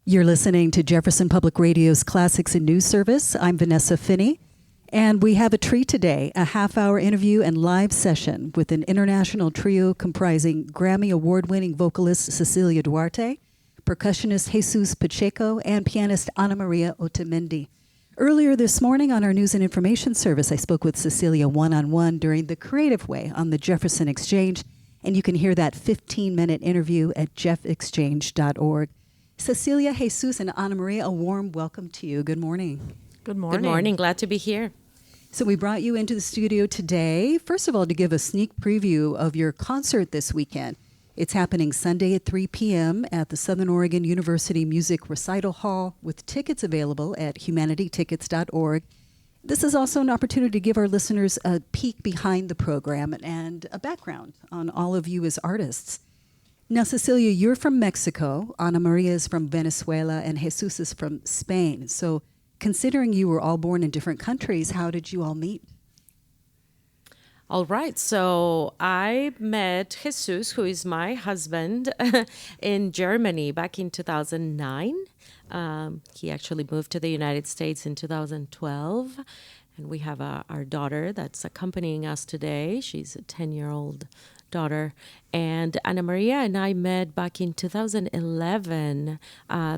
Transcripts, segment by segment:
You're listening to Jefferson Public Radio's Classics and News Service. I'm Vanessa Finney, and we have a treat today, a half-hour interview and live session with an international trio comprising Grammy Award-winning vocalist Cecilia Duarte, percussionist Jesús Pacheco, and pianist Ana María Otamendi. Earlier this morning on our News and Information Service, I spoke with Cecilia one-on-one during the Creative Way on the Jefferson Exchange, and you can hear that 15-minute interview at jeffexchange.org. Cecilia, Jesús, and Ana María, a warm welcome to you. Good morning. Good morning. Good morning. Glad to be here. So we brought you into the studio today, first of all, to give a sneak preview of your concert this weekend. It's happening Sunday at 3 p.m. at the Southern Oregon University Music Recital Hall with tickets available at humanitytickets.org. This is also an opportunity to give our listeners a peek behind the program and a background on all of you as artists. Now, Cecilia, you're from Mexico, Ana Maria is from Venezuela, and Jesús is from Spain. So considering you were all born in different countries, how did you all meet? All right. So I met Jesús, who is my husband, in Germany back in 2009. He actually moved to the United States in 2012. And we have our daughter that's accompanying us today. She's a 10-year-old daughter. And Ana Maria and I met back in 2011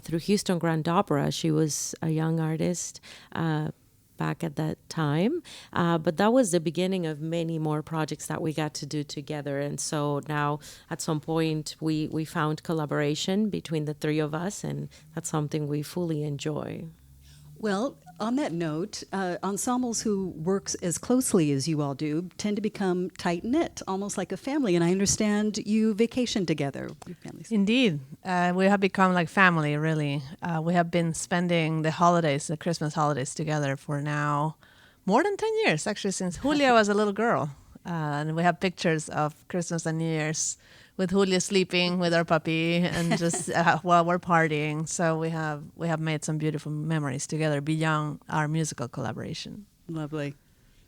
through Houston Grand Opera. She was a young artist back at that time. But that was the beginning of many more projects that we got to do together. And so now at some point we found collaboration between the three of us, and that's something we fully enjoy. Well, on that note, ensembles who work as closely as you all do tend to become tight-knit, almost like a family. And I understand you vacation together. Your families. Indeed. We have become like family, really. We have been spending the holidays, the Christmas holidays together for now more than 10 years, actually, since Julia was a little girl. And we have pictures of Christmas and New Year's with Julia sleeping with our puppy and just while we're partying. So we have made some beautiful memories together beyond our musical collaboration. Lovely.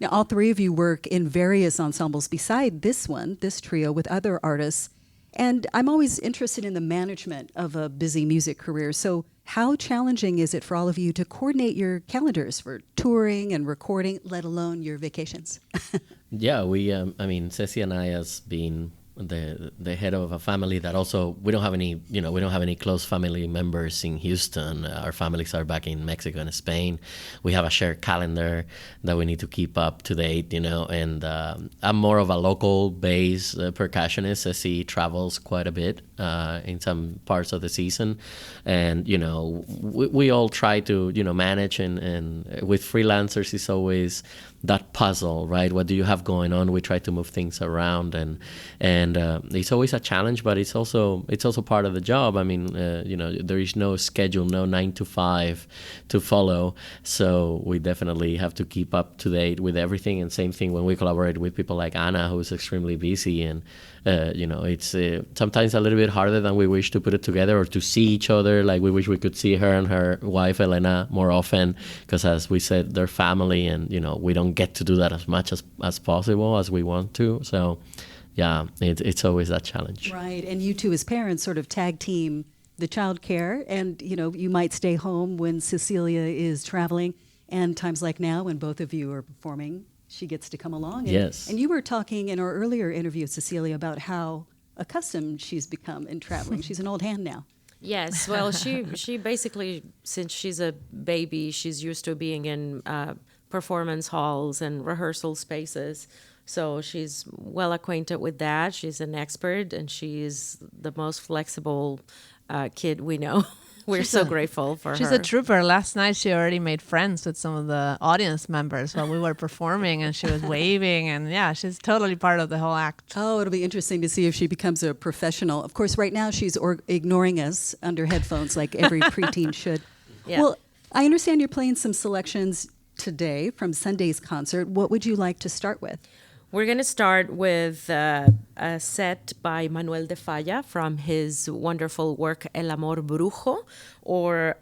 Now, all three of you work in various ensembles beside this one, this trio, with other artists. And I'm always interested in the management of a busy music career. So how challenging is it for all of you to coordinate your calendars for touring and recording, let alone your vacations? Yeah, Ceci and I has been the head of a family that also we don't have any close family members in Houston. Our families are back in Mexico and Spain. We have a shared calendar that we need to keep up to date, and I'm more of a local based percussionist. Ceci travels quite a bit in some parts of the season, and we all try to manage, and with freelancers it's always that puzzle, right? What do you have going on? We try to move things around, and it's always a challenge, but it's also part of the job. I mean, there is no schedule, no 9 to 5 to follow, so we definitely have to keep up to date with everything. And same thing when we collaborate with people like Ana, who's extremely busy, and it's sometimes a little bit harder than we wish to put it together or to see each other. Like we wish we could see her and her wife Elena more often, because as we said, they're family, and we don't get to do that as much as possible as we want to. So yeah, it's always that challenge. Right, and you two as parents sort of tag team the child care, and you might stay home when Cecilia is traveling, and times like now when both of you are performing, she gets to come along. Yes. And you were talking in our earlier interview, Cecilia, about how accustomed she's become in traveling. She's an old hand now. Yes, well, she basically, since she's a baby, she's used to being in performance halls and rehearsal spaces. So she's well acquainted with that. She's an expert, and she's the most flexible kid we know. We're so grateful for her. She's a trooper. Last night she already made friends with some of the audience members while we were performing, and she was waving, and yeah, she's totally part of the whole act. Oh, it'll be interesting to see if she becomes a professional. Of course, right now she's ignoring us under headphones like every preteen should. Yeah. Well, I understand you're playing some selections today from Sunday's concert. What would you like to start with? We're going to start with a set by Manuel de Falla from his wonderful work El Amor Brujo, or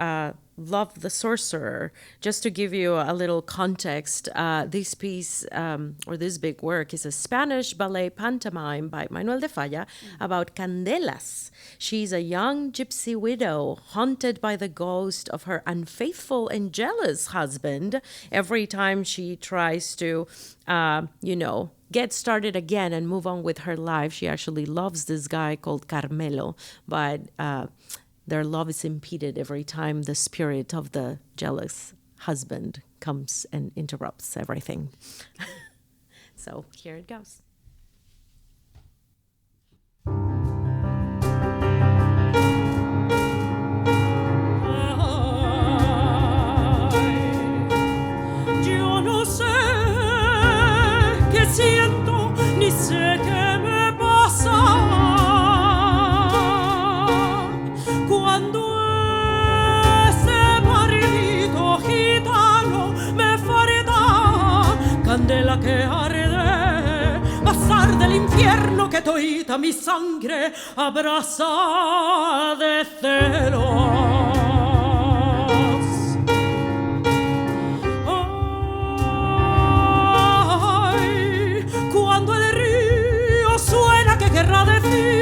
Love the Sorcerer. Just to give you a little context, this piece or this big work is a Spanish ballet pantomime by Manuel de Falla about Candelas. She's a young gypsy widow haunted by the ghost of her unfaithful and jealous husband. Every time she tries to, get started again and move on with her life, she actually loves this guy called Carmelo, but their love is impeded every time the spirit of the jealous husband comes and interrupts everything. So here it goes. Yo no sé qué siento, ni sé qué me pasa. Cuando ese maridito gitano me fareda, candela que arde, pasar del infierno que toita mi sangre abrasa de celos. Ay, cuando el río suena, ¿qué querrá decir?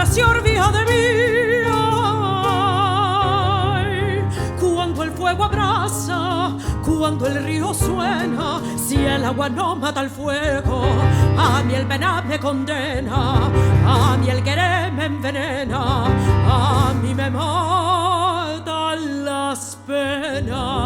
Se olvida de mí. Ay, cuando el fuego abraza, cuando el río suena, si el agua no mata el fuego, a mí el penar me condena, a mí el querer me envenena, a mí me matan las penas.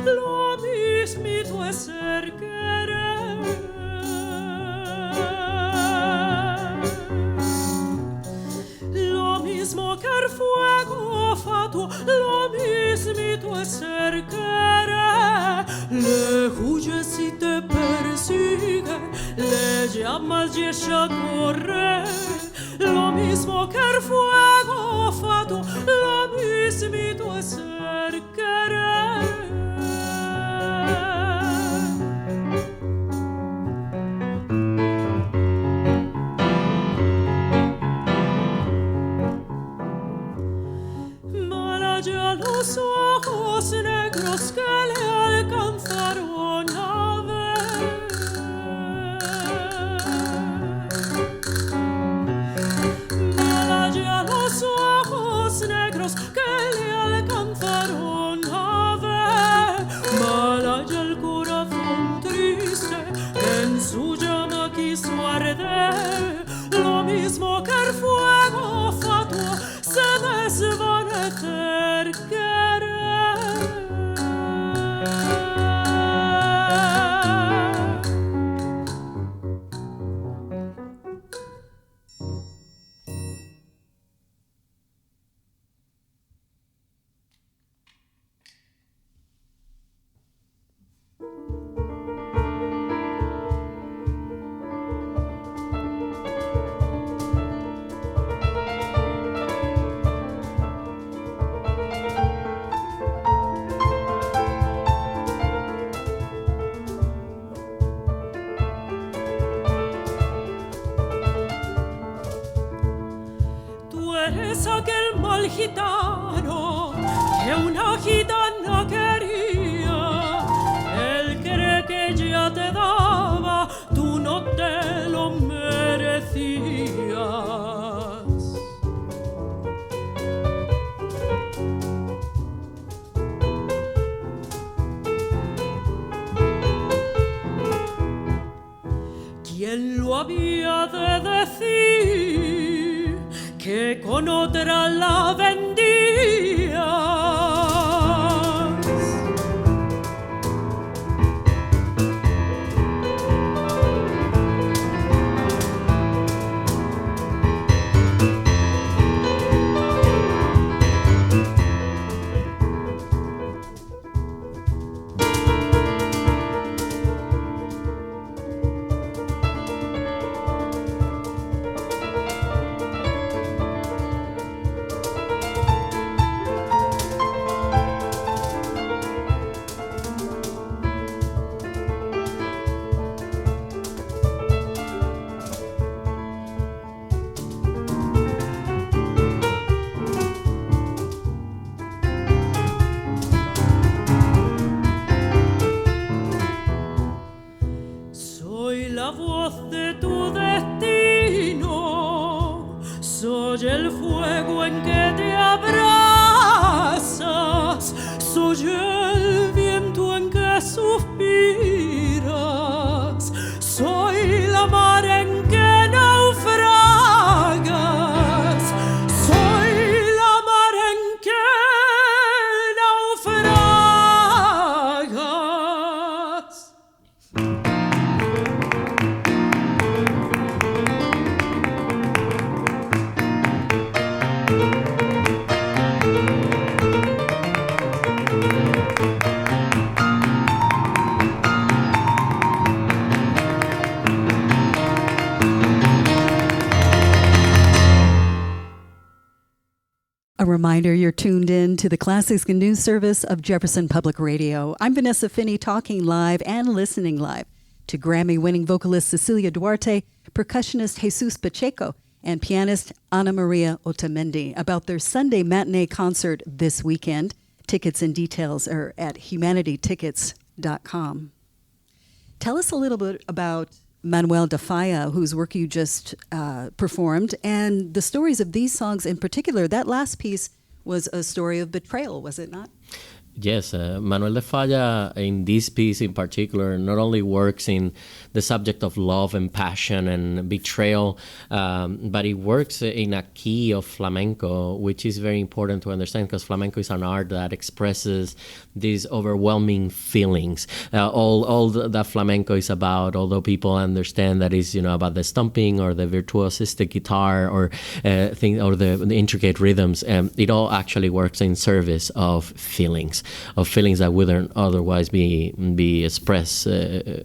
Lo mismito es ser querer. Lo mismo que el fuego fatuo, lo mismito es ser querer. Le huyes y te persigue, le llamas y ella corre. Lo mismo que el fuego fatuo, lo mismito es ser querer. Malaya los ojos negros que le alcanzaron a ver. Malaya los ojos negros que le alcanzaron a ver. Malaya el corazón triste en su llama quiso arder. Lo mismo que el fuego fatuo se desvanecer querer. Eres aquel mal gitano que una gitana quería. Él cree que ya te daba, tú no te lo merecías. ¿Quién lo había de decir? Que con otra la vendías. oye el viento en que suspiras, soy la mar en que naufragas, soy la mar en que naufragas. A reminder, you're tuned in to the Classics and News service of Jefferson Public Radio. I'm Vanessa Finney, talking live and listening live to Grammy-winning vocalist Cecilia Duarte, percussionist Jesús Pacheco, and pianist Ana María Otamendi about their Sunday matinee concert this weekend. Tickets and details are at humanitytickets.com. Tell us a little bit about Manuel de Falla, whose work you just performed, and the stories of these songs in particular. That last piece was a story of betrayal, was it not? Yes, Manuel de Falla, in this piece in particular, not only works in the subject of love and passion and betrayal, but he works in a key of flamenco, which is very important to understand because flamenco is an art that expresses these overwhelming feelings. All that flamenco is about, although people understand that it's about the stomping or the virtuosistic guitar or the intricate rhythms, it all actually works in service of feelings that wouldn't otherwise be expressed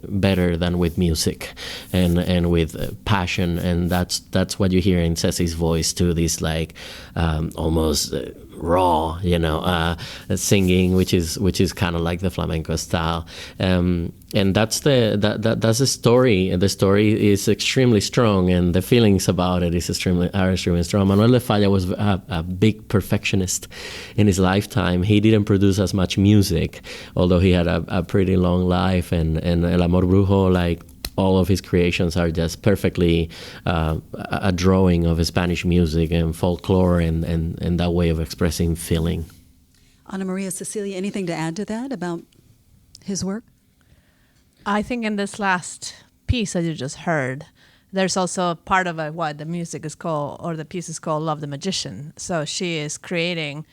better than with music and with passion, and that's what you hear in Ceci's voice too. This almost raw, singing, which is kind of like the flamenco style, and that's the story. The story is extremely strong, and the feelings about it are extremely strong. Manuel de Falla was a big perfectionist in his lifetime. He didn't produce as much music, although he had a pretty long life, and El Amor Brujo, all of his creations are just perfectly a drawing of Spanish music and folklore and that way of expressing feeling. Ana Maria, Cecilia, anything to add to that about his work? I think in this last piece that you just heard, there's also part of what the music is called, or the piece is called Love the Magician. So she is creating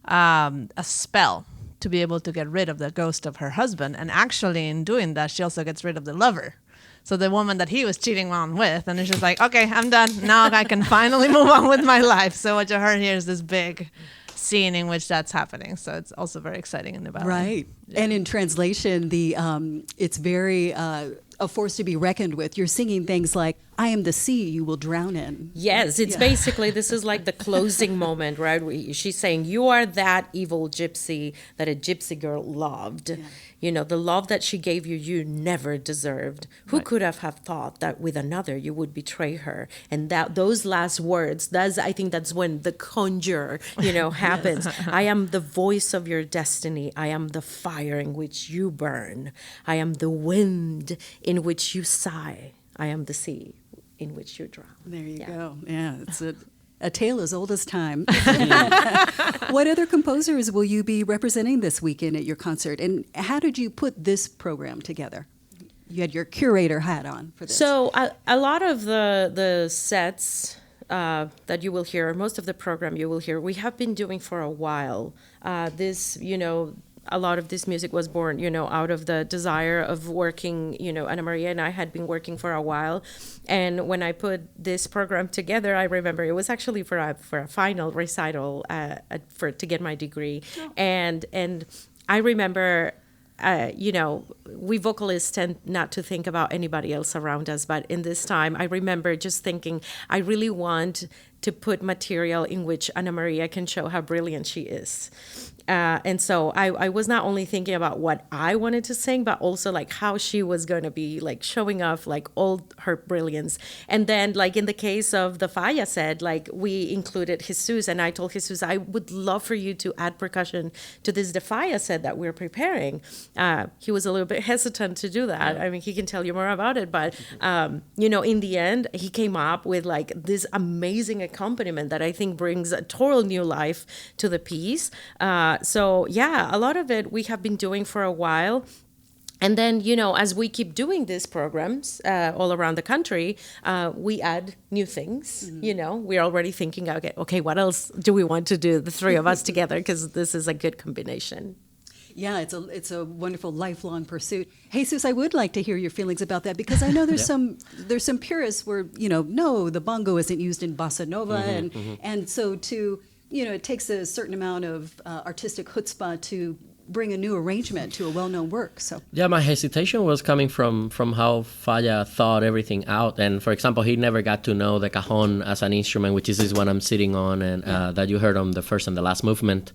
a spell to be able to get rid of the ghost of her husband. And actually in doing that, she also gets rid of the lover. So the woman that he was cheating on with, and it's just like, okay, I'm done. Now I can finally move on with my life. So what you heard here is this big scene in which that's happening. So it's also very exciting in the ballet. Right. Yeah. And in translation, it's very a force to be reckoned with. You're singing things like, I am the sea you will drown in. Yes, it's basically, this is like the closing moment, right? She's saying, you are that evil gypsy that a gypsy girl loved. Yeah. The love that she gave you, you never deserved. Who could have thought that with another you would betray her? And those last words, I think that's when the conjure, happens. I am the voice of your destiny. I am the fire in which you burn. I am the wind in which you sigh. I am the sea in which you drown. There you go. Yeah, it's a tale as old as time. What other composers will you be representing this weekend at your concert? And how did you put this program together? You had your curator hat on for this. So a lot of the sets that you will hear, most of the program you will hear, we have been doing for a while. A lot of this music was born, out of the desire of working. Ana Maria and I had been working for a while, and when I put this program together, I remember it was actually for a final recital to get my degree, and I remember. We vocalists tend not to think about anybody else around us, but in this time, I remember just thinking, I really want to put material in which Ana Maria can show how brilliant she is. And so I was not only thinking about what I wanted to sing, but also how she was going to be showing off all her brilliance. And then in the case of the Falla set, we included Jesús, and I told Jesús, I would love for you to add percussion to this De Falla set that we're preparing. He was a little bit hesitant to do that. Yeah. I mean, he can tell you more about it, but in the end, he came up with this amazing accompaniment that I think brings a total new life to the piece. So yeah, a lot of it we have been doing for a while. And then, as we keep doing these programs all around the country, we add new things. We're already thinking, okay, what else do we want to do, the three of us together? Because this is a good combination. Yeah, it's a wonderful lifelong pursuit. Jesus, I would like to hear your feelings about that, because I know there's some purists where no, the bongo isn't used in bossa nova, and so it takes a certain amount of artistic chutzpah to bring a new arrangement to a well-known work. So yeah, my hesitation was coming from how Falla thought everything out. And for example, he never got to know the cajon as an instrument, which is this one I'm sitting on, and that you heard on the first and the last movement.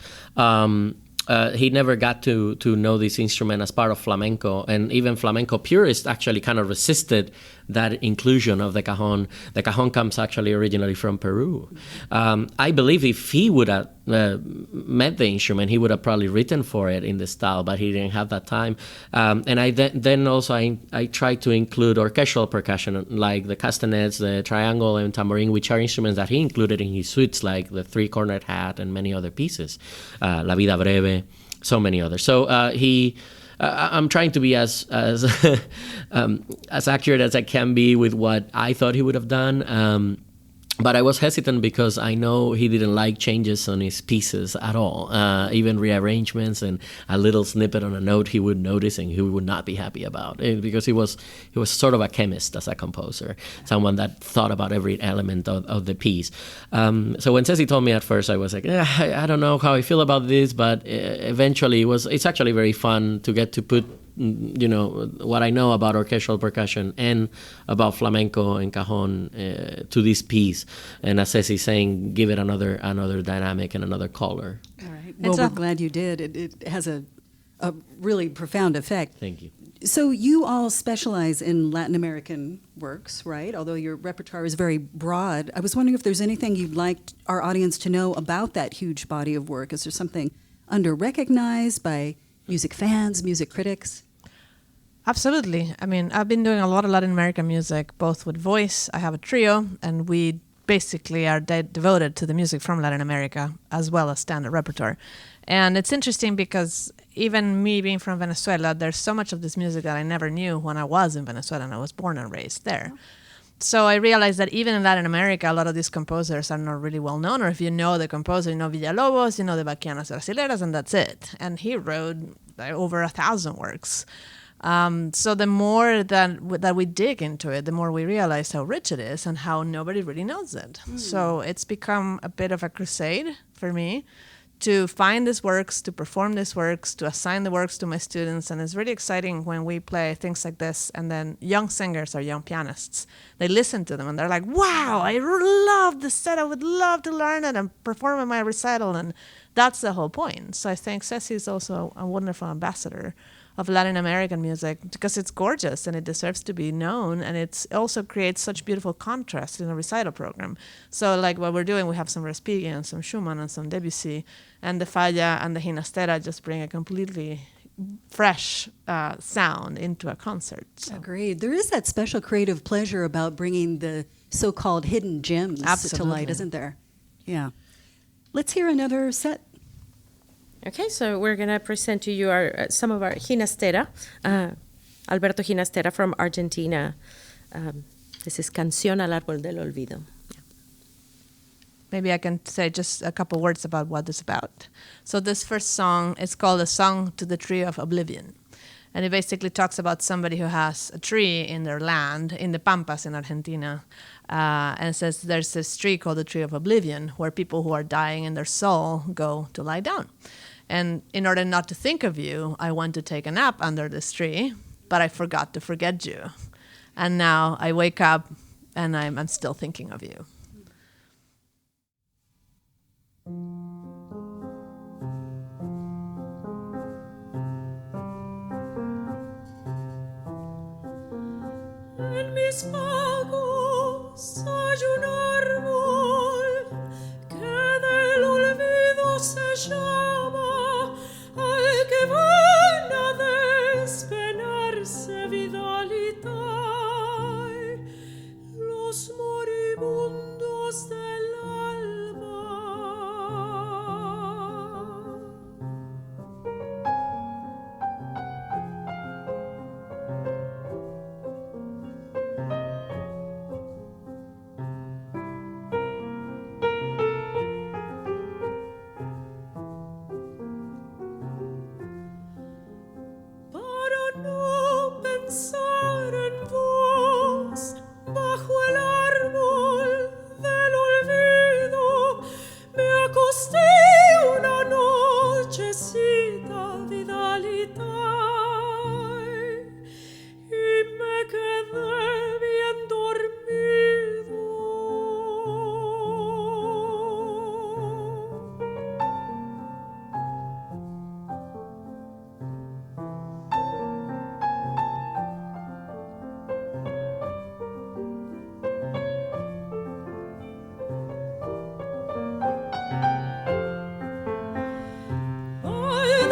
He never got to know this instrument as part of flamenco, and even flamenco purists actually kind of resisted that inclusion of the cajon. The cajon comes actually originally from Peru. I believe if he would have met the instrument, he would have probably written for it in the style, but he didn't have that time. And I then also I tried to include orchestral percussion, like the castanets, the triangle, and tambourine, which are instruments that he included in his suites, like the three-cornered hat and many other pieces, La Vida Breve, so many others. So I'm trying to be as accurate as I can be with what I thought he would have done. But I was hesitant because I know he didn't like changes on his pieces at all, even rearrangements and a little snippet on a note he would notice and he would not be happy about, because he was sort of a chemist as a composer, someone that thought about every element of the piece. So when Ceci told me at first, I was like, I don't know how I feel about this, but eventually it's actually very fun to get to put what I know about orchestral percussion and about flamenco and cajon to this piece, and as Ceci's saying, give it another dynamic and another color. All right. Well, we're glad you did. It has a really profound effect. Thank you. So you all specialize in Latin American works, right? Although your repertoire is very broad. I was wondering if there's anything you'd like our audience to know about that huge body of work. Is there something under-recognized by music fans, music critics? Absolutely. I mean, I've been doing a lot of Latin American music, both with voice. I have a trio, and we basically are devoted to the music from Latin America, as well as standard repertoire. And it's interesting because even me being from Venezuela, there's so much of this music that I never knew when I was in Venezuela, and I was born and raised there. So I realized that even in Latin America, a lot of these composers are not really well known, or if you know the composer, you know Villalobos, you know the Baquianas Brasileiras, and that's it. And he wrote over 1,000 works. So the more that we dig into it, the more we realize how rich it is and how nobody really knows it. So it's become a bit of a crusade for me to find these works, to perform these works, to assign the works to my students. And it's really exciting when we play things like this, and then young singers or young pianists, they listen to them and they're like, wow, I love this set. I would love to learn it and perform in my recital. And that's the whole point. So I think Ceci is also a wonderful ambassador of Latin American music, because it's gorgeous and it deserves to be known, and it also creates such beautiful contrast in a recital program. So like what we're doing, we have some Respighi and some Schumann and some Debussy, and the Falla and the Ginastera just bring a completely fresh sound into a concert. So. Agreed. There is that special creative pleasure about bringing the so-called hidden gems to light, isn't there? Yeah. Let's hear another set. Okay, so we're going to present to you some of our Ginastera. Alberto Ginastera from Argentina. This is Canción al Árbol del Olvido. Yeah. Maybe I can say just a couple words about what it's about. So this first song is called A Song to the Tree of Oblivion. And it basically talks about somebody who has a tree in their land, in the Pampas in Argentina. And it says there's this tree called the Tree of Oblivion, where people who are dying in their soul go to lie down. And in order not to think of you, I went to take a nap under this tree, but I forgot to forget you. And now I wake up and I'm still thinking of you. En mis pagos hay un árbol que del olvido se llama, al que van a despenarse vidalita los moribundos del alma.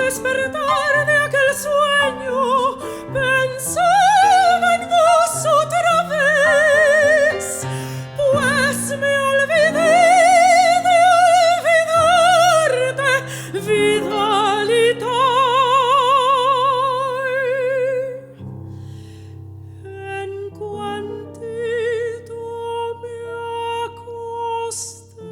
despertar de aquel sueño, pensaba en vos otra vez, pues me olvidé de olvidarte, Vidalita. En cuantito me acosté.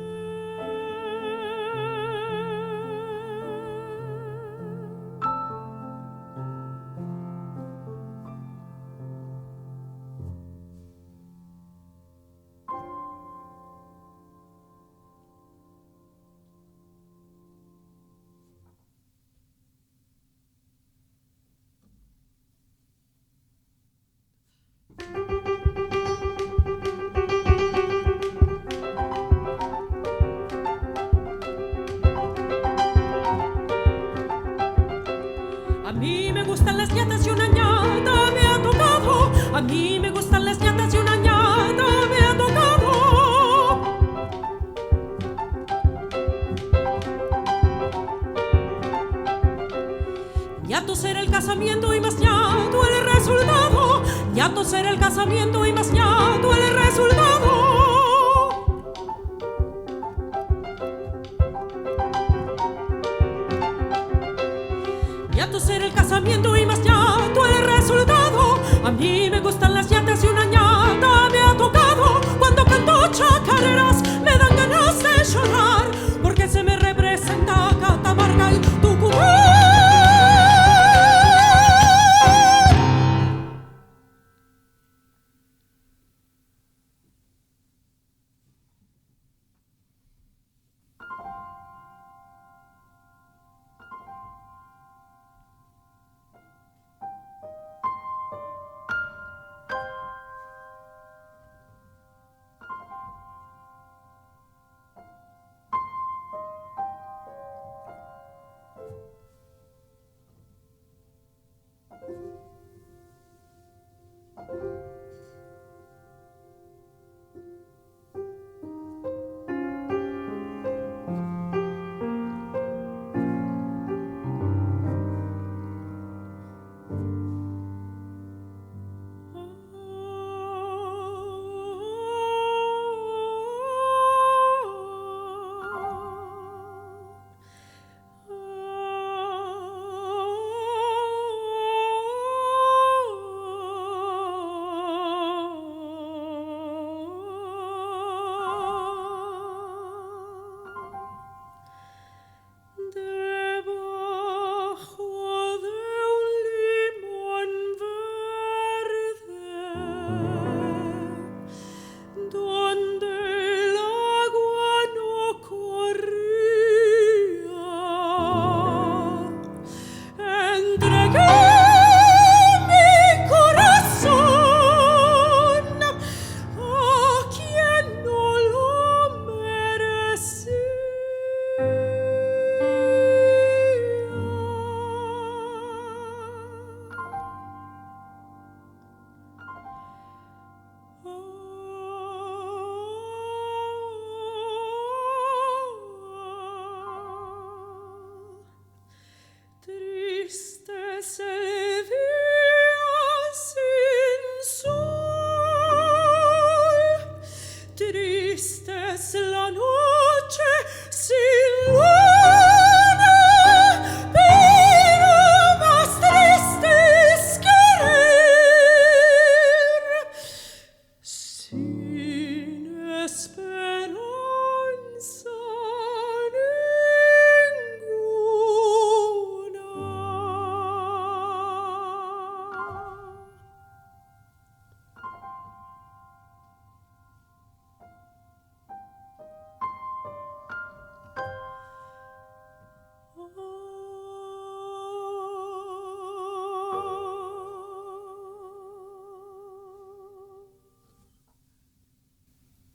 A mí me gustan las ñatas y una ñata me ha tocado. A mí me gustan las ñatas y una ñata me ha tocado. Ñato será el casamiento y más ñato el resultado. Ñato será el casamiento y más ñato el resultado. Ñato será el casamiento y más ñato el resultado. A mí me gustan las ñatas y una ñata me ha tocado. Cuando canto chacareras me dan ganas de llorar, porque se me representa Catamarca y Tucumán.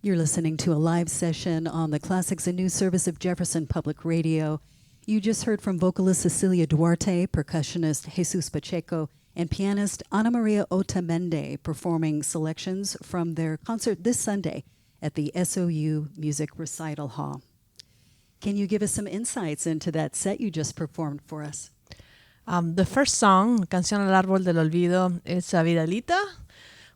You're listening to a live session on the Classics and News service of Jefferson Public Radio. You just heard from vocalist Cecilia Duarte, percussionist Jesus Pacheco, and pianist Ana María Otamendi performing selections from their concert this Sunday at the SOU Music Recital Hall. Can you give us some insights into that set you just performed for us? The first song, Canción al Árbol del Olvido, is a Vidalita,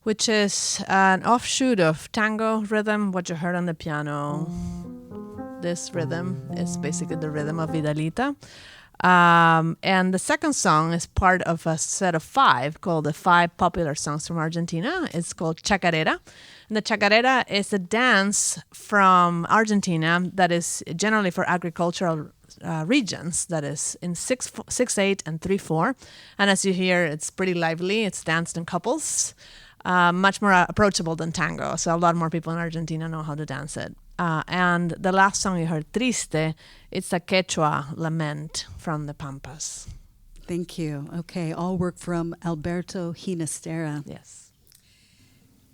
which is an offshoot of tango rhythm, what you heard on the piano. This rhythm is basically the rhythm of Vidalita. And the second song is part of a set of 5 called the 5 popular songs from Argentina. It's called Chacarera. And the Chacarera is a dance from Argentina that is generally for agricultural regions, that is in 6/8 and 3/4. And as you hear, it's pretty lively. It's danced in couples, much more approachable than tango. So a lot more people in Argentina know how to dance it. And the last song you heard, Triste, it's a Quechua lament from the Pampas. Thank you. Okay, all work from Alberto Ginastera. Yes.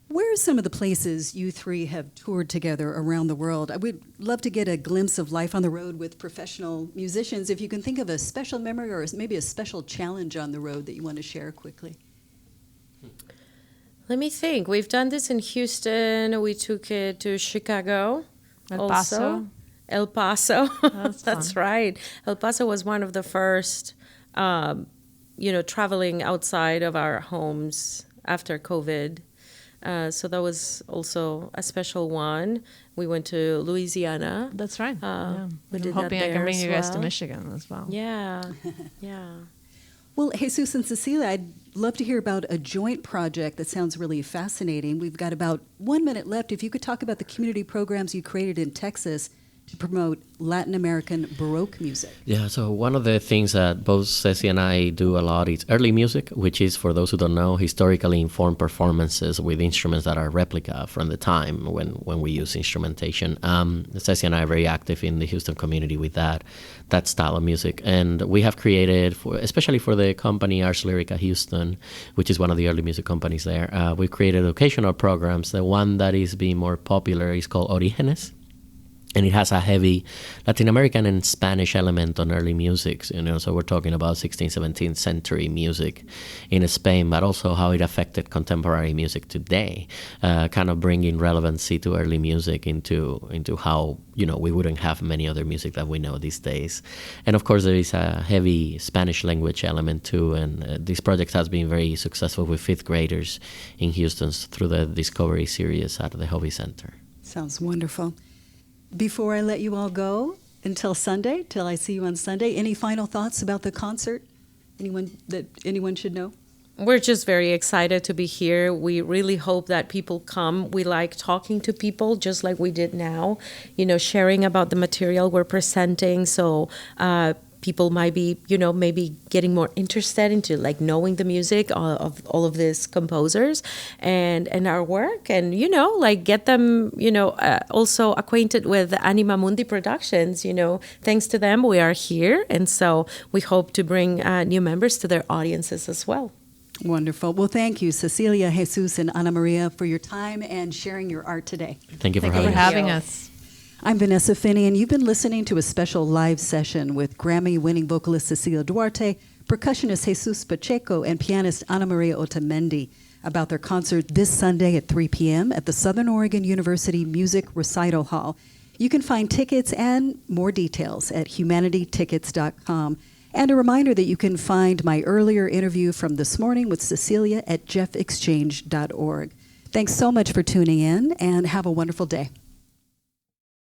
Where are some of the places you three have toured together around the world? I would love to get a glimpse of life on the road with professional musicians. If you can think of a special memory or maybe a special challenge on the road that you want to share quickly. Let me think. We've done this in Houston. We took it to Chicago. El Paso. Also. El Paso. That's fun. right. El Paso was one of the first, traveling outside of our homes after COVID. So that was also a special one. We went to Louisiana. That's right. We I'm did hoping that I can there bring as you guys to well. Michigan as well. Yeah, yeah. Well, Jesus and Cecilia, I'd love to hear about a joint project that sounds really fascinating. We've got about 1 minute left. If you could talk about the community programs you created in Texas to promote Latin American Baroque music. Yeah, so one of the things that both Ceci and I do a lot is early music, which is, for those who don't know, historically informed performances with instruments that are replica from the time when we use instrumentation. Ceci and I are very active in the Houston community with that style of music. And we have created, especially for the company Ars Lyrica Houston, which is one of the early music companies there, we've created educational programs. The one that is being more popular is called Orígenes. And it has a heavy Latin American and Spanish element on early music, so we're talking about 16th, 17th century music in Spain, but also how it affected contemporary music today, kind of bringing relevancy to early music into how, we wouldn't have many other music that we know these days. And of course, there is a heavy Spanish language element too, and this project has been very successful with 5th graders in Houston through the Discovery series at the Hobby Center. Sounds wonderful. Before I let you all go, until Sunday, till I see you on Sunday, any final thoughts about the concert? Anyone should know? We're just very excited to be here. We really hope that people come. We like talking to people just like we did now, sharing about the material we're presenting. So people might be, maybe getting more interested into knowing the music of all of these composers and our work, and get them also acquainted with Anima Mundi Productions. Thanks to them we are here, and so we hope to bring new members to their audiences as well. Wonderful. Well, thank you, Cecilia, Jesus, and Ana Maria, for your time and sharing your art today. Thank you for Thank you for having us. having us. I'm Vanessa Finney, and you've been listening to a special live session with Grammy-winning vocalist Cecilia Duarte, percussionist Jesus Pacheco, and pianist Ana María Otamendi about their concert this Sunday at 3 p.m. at the Southern Oregon University Music Recital Hall. You can find tickets and more details at humanitytickets.com. And a reminder that you can find my earlier interview from this morning with Cecilia at jeffexchange.org. Thanks so much for tuning in, and have a wonderful day.